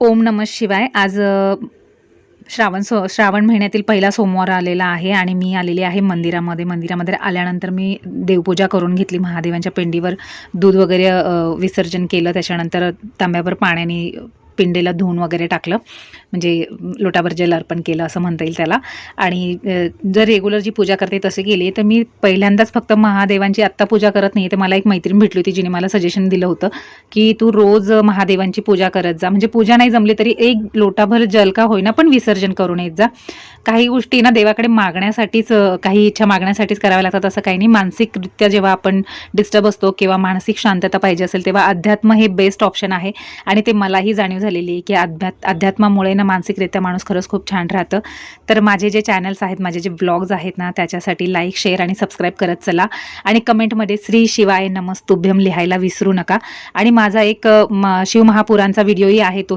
ओम नमः शिवाय. आज श्रावण महिन्यातील पहिला सोमवार आलेला आहे आणि मी आलेली आहे मंदिरामध्ये आल्यानंतर मी देवपूजा करून घेतली. महादेवांच्या पिंडीवर दूध वगैरे विसर्जन केलं. त्याच्यानंतर तांब्यावर पाण्याने पिंडीला धुवून वगैरे टाकलं, म्हणजे लोटाभर जल अर्पण केलं असं म्हणता येईल त्याला. आणि जर रेग्युलर जी पूजा करते तसे केली तर मी पहिल्यांदाच फक्त महादेवांची आत्ता पूजा करत नाही. तर मला एक मैत्रीण भेटली होती जिने मला सजेशन दिलं होतं की तू रोज महादेवांची पूजा करत जा, म्हणजे पूजा नाही जमली तरी एक लोटाभर जल का होईना पण विसर्जन करून येत जा. काही गोष्टी ना देवाकडे मागण्यासाठीच, काही इच्छा मागण्यासाठीच कराव्या लागतात असं काही नाही. मानसिकरित्या जेव्हा आपण डिस्टर्ब असतो किंवा मानसिक शांतता पाहिजे असेल तेव्हा अध्यात्म हे बेस्ट ऑप्शन आहे. आणि ते मलाही जाणीव झालेली आहे की अध्यात्मामुळे ना मानसिकरित्या माणूस खरंच खूप छान राहतं. तर माझे जे चॅनल्स आहेत, माझे जे ब्लॉग्स आहेत ना, त्याच्यासाठी लाईक, शेअर आणि सबस्क्राईब करत चला. आणि कमेंटमध्ये श्री शिवाय नमस्तुभ्यम लिहायला विसरू नका. आणि माझा एक शिवमहापुराणचा व्हिडिओही आहे, तो